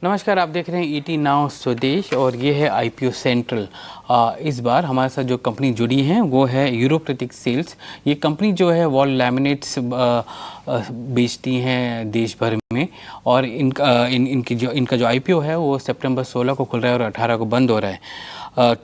नमस्कार, आप देख रहे हैं ईटी नाउ स्वदेश और ये है आईपीओ सेंट्रल। इस बार हमारे साथ जो कंपनी जुड़ी है वो है यूरोप्रैक्टिक सेल्स। ये कंपनी जो है वॉल लैमिनेट्स बेचती हैं देश भर में और इनका जो आईपीओ है वो सितंबर 16 को खुल रहा है और 18 को बंद हो रहा है।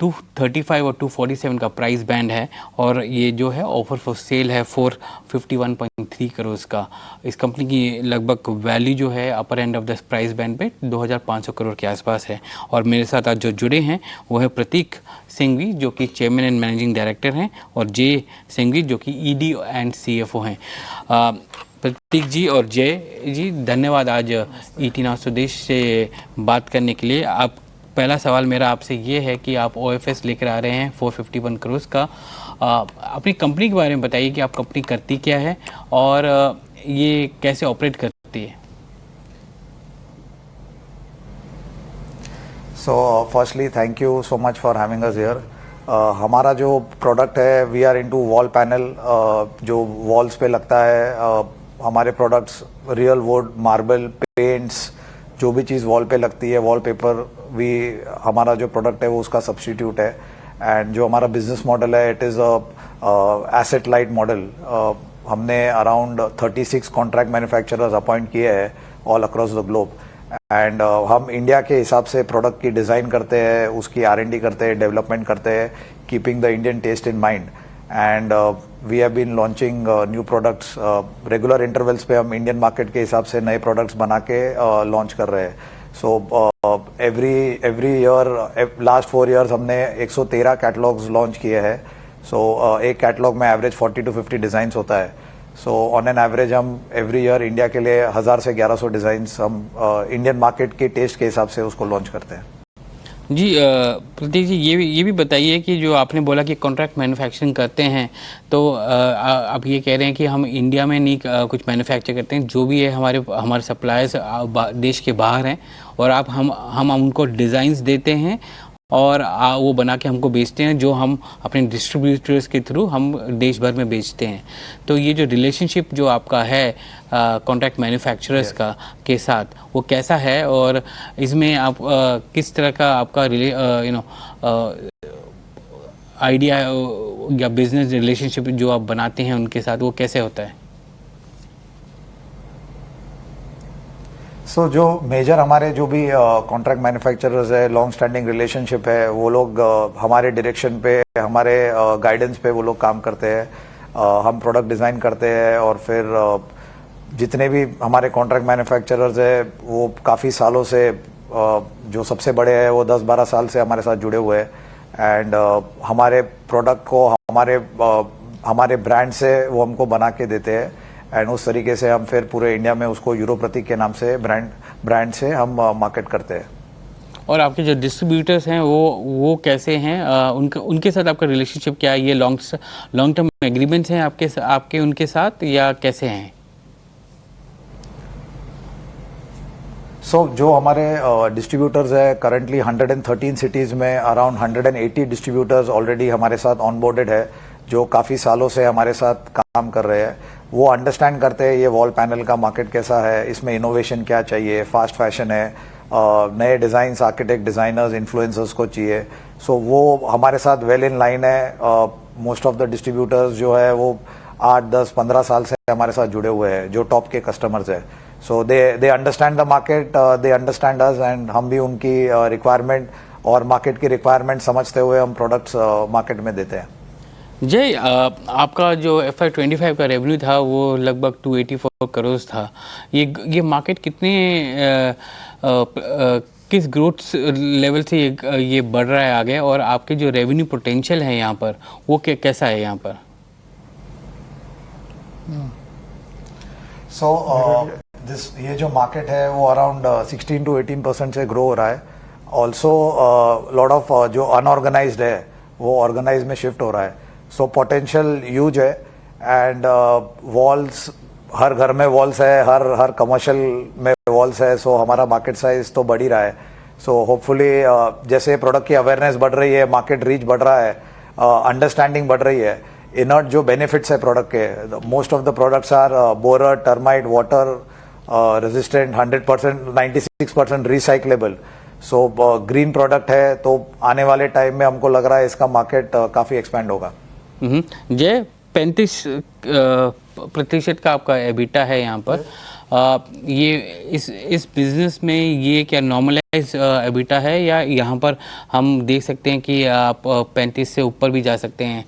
235 और 247 का प्राइस बैंड है और ये जो है ऑफर फॉर सेल है 451.3 करोड़ का। इस कंपनी की लगभग वैल्यू जो है upper end of the price band पे 2500 करोड़ के आसपास है। और मेरे साथ आज जो जुड़े हैं वो है प्रतीक सिंघवी जो कि चेयरमैन एंड मैनेजिंग डायरेक्टर हैं और जय सिंघवी जो कि ईडी एंड सीएफओ हैं। प्रतीक जी और जय जी, धन्यवाद आज ईटी नाउ स्वदेश से बात करने के लिए। आप पहला सवाल मेरा आपसे ये है कि आप ओएफएस लेकर आ रहे हैं 451 करोड़ का। अपनी कंपनी के बारे में बताइए कि आप कंपनी करती क्या है और ये कैसे ऑपरेट करती है। So firstly thank you so much for having us here. हमारा जो प्रोडक्ट है we are into wall panel, जो वॉल्स पे लगता है। हमारे products real wood, marble, paints, जो भी चीज़ वॉल पे लगती है, वॉलपेपर हमारा जो प्रोडक्ट है वो उसका सब्स्टिट्यूट है। एंड जो हमारा बिजनेस मॉडल है it is asset light model. हमने अराउंड 36 कॉन्ट्रैक्ट मैन्युफैक्चरर्स अपॉइंट किए हैं all across the globe. And हम इंडिया के हिसाब से प्रोडक्ट की डिज़ाइन करते हैं, उसकी R&D करते हैं, डेवलपमेंट करते हैं, keeping the Indian taste in mind. And we have been launching new products regular intervals पे। हम इंडियन मार्केट के हिसाब से नए प्रोडक्ट्स बना के लॉन्च कर रहे हैं। So every year last 4 years हमने 113 कैटलॉग्स लॉन्च किए हैं। सो एक कैटलॉग में एवरेज 40 to 50 डिज़ाइंस होता है। सो ऑन एन एवरेज हम एवरी ईयर इंडिया के लिए 1000 से 1100 डिज़ाइंस हम इंडियन मार्केट के टेस्ट के हिसाब से उसको लॉन्च करते हैं। जी प्रतीक जी, ये भी बताइए कि जो आपने बोला कि कॉन्ट्रैक्ट मैन्युफैक्चरिंग करते हैं, तो आप ये कह रहे हैं कि हम इंडिया में नहीं कुछ मैन्युफैक्चर करते हैं, जो भी है हमारे सप्लायर्स देश के बाहर हैं और हम उनको डिज़ाइंस देते हैं और वो बना के हमको बेचते हैं, जो हम अपने डिस्ट्रीब्यूटर्स के थ्रू हम देश भर में बेचते हैं। तो ये जो रिलेशनशिप जो आपका है कॉन्ट्रैक्ट मैन्युफैक्चरर्स का के साथ, वो कैसा है और इसमें आप किस तरह का आपका आइडिया या बिजनेस रिलेशनशिप जो आप बनाते हैं उनके साथ, वो कैसे होता है? सो जो मेजर हमारे जो भी कॉन्ट्रैक्ट मैन्युफैक्चरर्स है, लॉन्ग स्टैंडिंग रिलेशनशिप है, वो लोग हमारे डायरेक्शन पे, हमारे गाइडेंस पे वो लोग काम करते हैं। हम प्रोडक्ट डिज़ाइन करते हैं और फिर जितने भी हमारे कॉन्ट्रैक्ट मैन्युफैक्चरर्स है वो काफ़ी सालों से, जो सबसे बड़े हैं वो 10-12 साल से हमारे साथ जुड़े हुए हैं। एंड हमारे प्रोडक्ट को हमारे ब्रांड से वो हमको बना के देते हैं। एंड उस तरीके से हम फिर पूरे इंडिया में उसको यूरोप्रैक्टिक के नाम से ब्रांड से हम मार्केट करते हैं। और आपके जो डिस्ट्रीब्यूटर्स हैं वो कैसे हैं? उनके साथ आपका रिलेशनशिप क्या है? ये लॉन्ग टर्म एग्रीमेंट्स हैं आपके उनके साथ या कैसे हैं? जो हमारे डिस्ट्रीब्यूटर्स है करंटली 113 सिटीज़ में अराउंड 180 डिस्ट्रीब्यूटर्स ऑलरेडी हमारे साथ ऑनबोर्डेड है, जो काफ़ी सालों से हमारे साथ काम कर रहे हैं। वो अंडरस्टैंड करते हैं ये वॉल पैनल का मार्केट कैसा है, इसमें इनोवेशन क्या चाहिए, फास्ट फैशन है, नए डिज़ाइंस आर्किटेक्ट, डिज़ाइनर्स, इन्फ्लुएंसर्स को चाहिए। सो वो हमारे साथ वेल इन लाइन है। मोस्ट ऑफ द डिस्ट्रीब्यूटर्स जो है वो 8, 10, 15 साल से हमारे साथ जुड़े हुए हैं, जो टॉप के कस्टमर्स है। So they understand the market, they understand us and हम भी उनकी रिक्वायरमेंट और मार्केट की रिक्वायरमेंट समझते हुए हम प्रोडक्ट्स मार्केट में देते हैं। जय, आपका जो FY25 का रेवेन्यू था वो लगभग 284 करोड़ था। ये मार्केट किस ग्रोथ लेवल से ये बढ़ रहा है आगे, और आपके जो रेवेन्यू पोटेंशियल है यहाँ पर वो कैसा है यहाँ पर? ये जो मार्केट है वो अराउंड 16 to 18% से ग्रो हो रहा है। ऑल्सो लॉट ऑफ जो अनऑर्गेनाइज्ड है वो ऑर्गेनाइज में शिफ्ट हो रहा है। सो पोटेंशियल ह्यूज है। एंड वॉल्स, हर घर में वॉल्स है, हर कमर्शियल में वॉल्स है। सो हमारा मार्केट साइज तो बढ़ ही रहा है। सो होपफुली जैसे प्रोडक्ट की अवेयरनेस बढ़ रही है, मार्केट रीच बढ़ रहा है, अंडरस्टैंडिंग बढ़ रही है, इनर्ट जो बेनिफिट्स है प्रोडक्ट के, most of the products are borer, termite, water, resistant 100%, 96% recyclable. So green product है, तो आने वाले टाइम में हमको लग रहा है इसका मार्केट काफ़ी एक्सपैंड होगा. जय 35% का आपका एबिटा है यहाँ पर. ये इस बिजनेस में ये क्या नॉर्मलाइज एबिटा है, या यहाँ पर हम देख सकते हैं कि आप 35 से ऊपर भी जा सकते हैं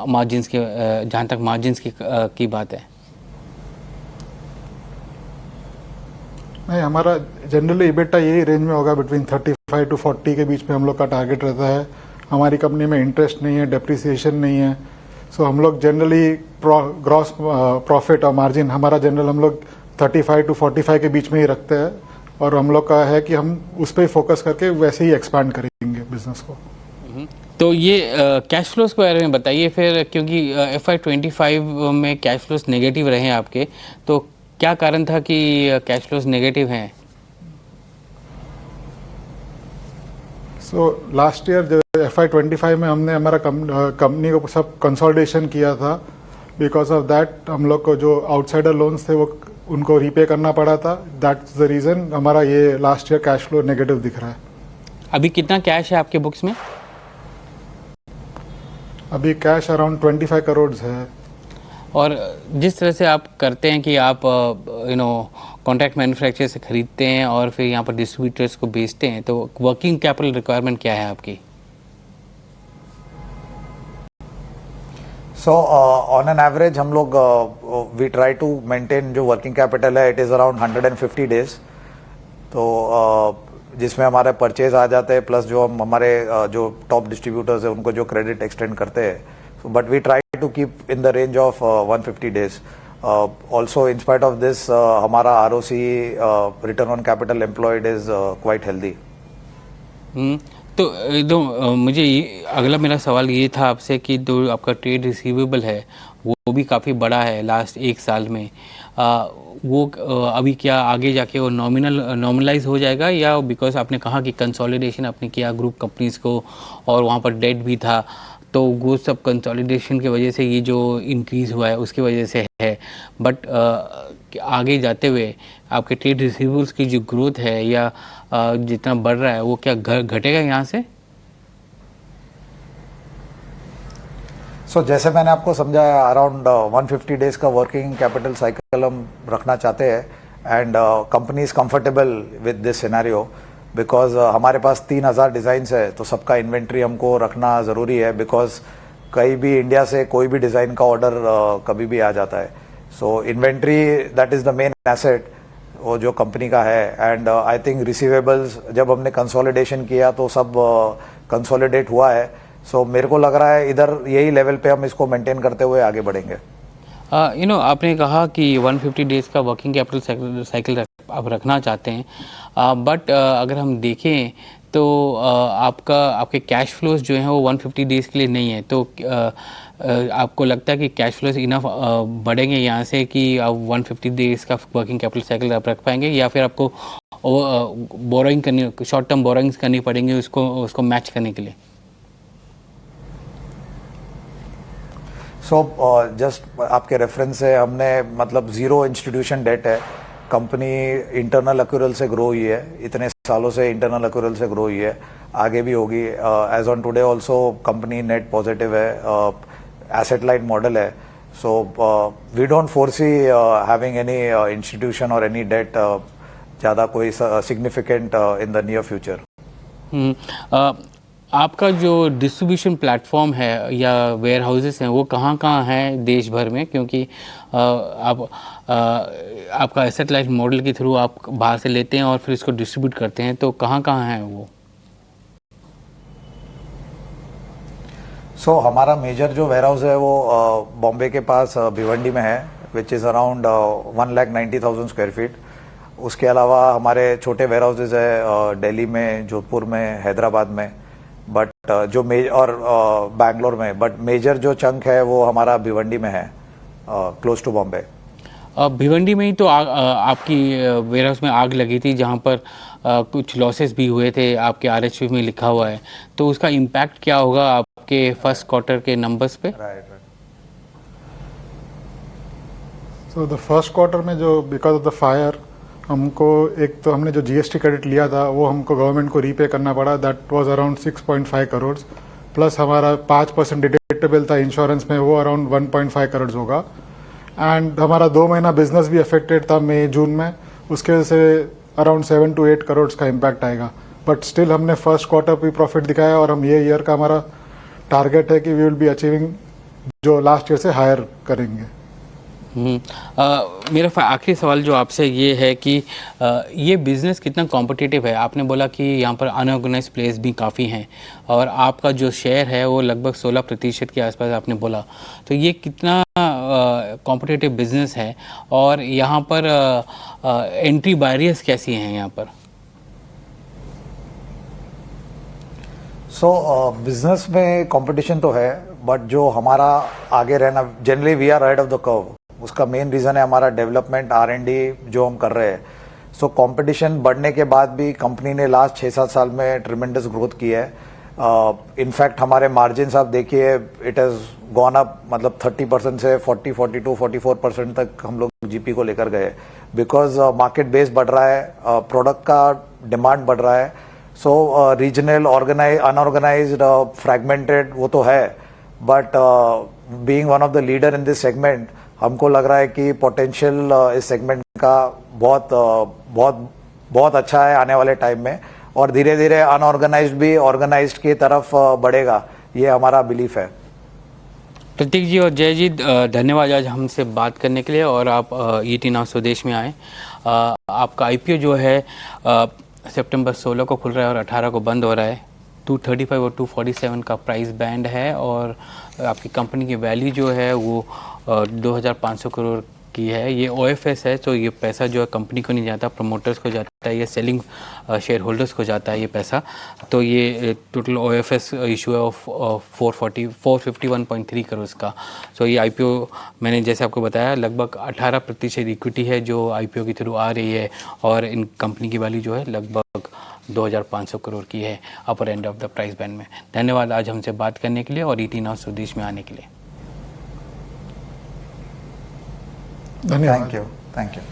मार्जिन्स के, जहाँ तक मार्जिन्स की बात है? नहीं, हमारा जनरली इबिटा यही रेंज में होगा, बिटवीन 35 to 40 के बीच में हम लोग का टारगेट रहता है. हमारी कंपनी में इंटरेस्ट नहीं है, डेप्रिसिएशन नहीं है. सो हम लोग जनरली ग्रॉस प्रॉफिट और मार्जिन हमारा जनरल हम लोग 35 to 45 के बीच में ही रखते हैं. और हम लोग का है कि हम उस पर ही फोकस करके वैसे ही एक्सपांड करेंगे बिजनेस को. तो ये कैश फ्लोज के बारे में बताइए फिर, क्योंकि FY25 में कैश फ्लोज नेगेटिव रहे आपके, तो क्या कारण था कि कैश फ्लोज नेगेटिव हैं? सो लास्ट ईयर FY25 में हमने हमारा कंपनी को सब कंसोलिडेशन किया था. बिकॉज ऑफ दैट हम लोग को जो आउटसाइडर लोन्स थे वो उनको रीपे करना पड़ा था. दैट्स द रीज़न हमारा ये last year cash flow negative दिख रहा है. अभी कितना कैश है आपके बुक्स में? अभी कैश अराउंड 25 करोड़ है. और जिस तरह से आप करते हैं कि आप कॉन्ट्रैक्ट मैन्युफैक्चरर से खरीदते हैं और फिर यहाँ पर डिस्ट्रीब्यूटर्स को बेचते हैं, तो वर्किंग कैपिटल रिक्वायरमेंट क्या है आपकी? सो ऑन एन एवरेज हम लोग वी ट्राई टू मेंटेन जो वर्किंग कैपिटल है, इट इज़ अराउंड 150 डेज. तो जिसमें हमारे परचेज आ जाते हैं, प्लस जो हम हमारे जो टॉप डिस्ट्रीब्यूटर्स है उनको जो क्रेडिट एक्सटेंड करते हैं. So but we try to keep in the range of 150 days. Also in spite of this हमारा ROC return on capital employed is quite healthy. तो मुझे अगला मेरा सवाल ये था आपसे कि जो आपका ट्रेड रिसीवेबल है वो भी काफ़ी बड़ा है लास्ट एक साल में. वो अभी क्या आगे जाके वो नॉर्मलाइज हो जाएगा, या बिकॉज आपने कहा कि कंसोलिडेशन आपने किया ग्रुप कंपनीज को और वहाँ पर डेट भी था, तो वो सब कंसोलिडेशन की वजह से ये जो इंक्रीज़ हुआ है उसकी वजह से है. बट आगे जाते हुए आपके ट्रेड रिसीवेबल्स की जो ग्रोथ है या जितना बढ़ रहा है वो क्या घटेगा यहाँ से? सो जैसे मैंने आपको समझाया, अराउंड 150 डेज का वर्किंग कैपिटल साइकिल हम रखना चाहते हैं. And company is comfortable with this scenario, because हमारे पास 3000 डिज़ाइंस है, तो सबका इन्वेंट्री हमको रखना ज़रूरी है. बिकॉज कहीं भी इंडिया से कोई भी डिज़ाइन का ऑर्डर कभी भी आ जाता है. So inventory that is the main asset वो जो कंपनी का है. एंड आई थिंक रिसीवेबल्स जब हमने कंसोलिडेशन किया तो सब कंसोलिडेट हुआ है. सो मेरे को लग रहा है इधर यही लेवल पे हम इसको मेंटेन करते हुए आगे बढ़ेंगे. आपने कहा कि 150 डेज़ का वर्किंग कैपिटल साइकिल आप रखना चाहते हैं, बट अगर हम देखें तो आपके कैश फ्लोज जो हैं वो 150 डेज़ के लिए नहीं है. तो आपको लगता है कि कैश फ्लोज इनफ बढ़ेंगे यहाँ से कि आप 150 डेज़ का वर्किंग कैपिटल साइकिल आप रख पाएंगे, या फिर आपको बोरोइंग करनी, शॉर्ट टर्म बोरोइंग्स करनी पड़ेंगी उसको मैच करने के लिए? सो जस्ट आपके रेफरेंस से हमने मतलब ज़ीरो इंस्टीट्यूशन डेट है. कंपनी इंटरनल एक्यूरल से ग्रो हुई है, इतने सालों से इंटरनल एक्यूरल से ग्रो हुई है, आगे भी होगी. As on today also company net positive है, एसेट लाइट मॉडल है. So we don't foresee having any institution और एनी डेट ज़्यादा कोई significant in the near future. आपका जो डिस्ट्रीब्यूशन प्लेटफॉर्म है या वेयर हाउसेस हैं वो कहाँ कहाँ हैं देश भर में? क्योंकि आपका एसेट लाइट मॉडल के थ्रू आप बाहर से लेते हैं और फिर इसको डिस्ट्रीब्यूट करते हैं, तो कहाँ कहाँ हैं वो? सो हमारा मेजर जो वेयर हाउस है वो बॉम्बे के पास भिवंडी में है, which is around 1,90,000 square feet. उसके अलावा हमारे छोटे वेयर हाउसेज है दिल्ली में, जोधपुर में, हैदराबाद में, बट जो और बैंगलोर में. बट मेजर जो चंक है वो हमारा भिवंडी में है, क्लोज टू बॉम्बे. भिवंडी में ही तो आपकी वेयर हाउस में आग लगी थी, जहाँ पर कुछ लॉसेस भी हुए थे, आपके RHP में लिखा हुआ है. तो उसका इम्पैक्ट क्या होगा आपके फर्स्ट क्वार्टर के नंबर्स पे? Right. So the first quarter में जो बिकॉज ऑफ द फायर हमको एक तो हमने जो जीएसटी क्रेडिट लिया था वो हमको गवर्नमेंट को रीपे करना पड़ा, that was around 6.5 crore, plus हमारा 5% डिडक्टेबल था इंश्योरेंस में, वो अराउंड 1.5 करोड़ होगा। एंड हमारा 2 महीना बिजनेस भी अफेक्टेड था मई जून में, उसके वजह से अराउंड 7 to 8 करोड़ का इम्पैक्ट आएगा। बट स्टिल हमने फर्स्ट क्वार्टर भी प्रॉफिट दिखाया और हम ये ईयर का हमारा टारगेट है कि वी विल बी अचीविंग जो लास्ट ईयर से हायर करेंगे। मेरा आखिरी सवाल जो आपसे ये है कि ये बिज़नेस कितना कॉम्पिटिटिव है? आपने बोला कि यहाँ पर अनऑर्गेनाइज प्लेयर्स भी काफ़ी हैं और आपका जो शेयर है वो लगभग 16% के आसपास आपने बोला, तो ये कितना कॉम्पिटिटिव बिज़नेस है और यहाँ पर एंट्री बैरियर्स कैसी हैं यहाँ पर? बिजनेस में कंपटीशन तो है, बट जो हमारा आगे रहना, generally we are ahead of the curve, उसका मेन रीजन है हमारा डेवलपमेंट R&D जो हम कर रहे हैं। सो कंपटीशन बढ़ने के बाद भी कंपनी ने लास्ट 6-7 साल में ट्रिमेंडस ग्रोथ की है। इनफैक्ट हमारे मार्जिन आप देखिए, इट हैज गॉन अप, मतलब 30% से 40, 42, 44% तक हम लोग जीपी को लेकर गए, बिकॉज मार्केट बेस बढ़ रहा है, प्रोडक्ट का डिमांड बढ़ रहा है। सो रीजनल, ऑर्गेनाइज, अनऑर्गेनाइज्ड, फ्रैगमेंटेड वो तो है, but being one of the leader in this segment, हमको लग रहा है कि पोटेंशियल इस सेगमेंट का बहुत अच्छा है आने वाले टाइम में, और धीरे धीरे अनऑर्गेनाइज्ड भी ऑर्गेनाइज्ड की तरफ बढ़ेगा, ये हमारा बिलीफ है। प्रतीक जी और जय जी, धन्यवाद आज हमसे बात करने के लिए, और आप ET नाउ स्वदेश में आए। आपका IPO जो है सितंबर 16 को खुल रहा है और 18 को बंद हो रहा है। 235 और 247 का प्राइस बैंड है और आपकी कंपनी की वैल्यू जो है वो 2500 करोड़ की है। ये OFS है, तो ये पैसा जो है कंपनी को नहीं जाता, प्रमोटर्स को जाता है, ये सेलिंग शेयर होल्डर्स को जाता है ये पैसा। तो ये टोटल OFS इशू है ऑफ 451.3 करोड़ का। तो ये IPO मैंने जैसे आपको बताया लगभग 18% इक्विटी है जो IPO के थ्रू आ रही है, और इन कंपनी की वैल्यू जो है लगभग 2500 करोड़ की है upper end of the price band में। धन्यवाद आज हमसे बात करने के लिए और ET नाउ स्वदेश में आने के लिए। धन्यवाद। Thank you.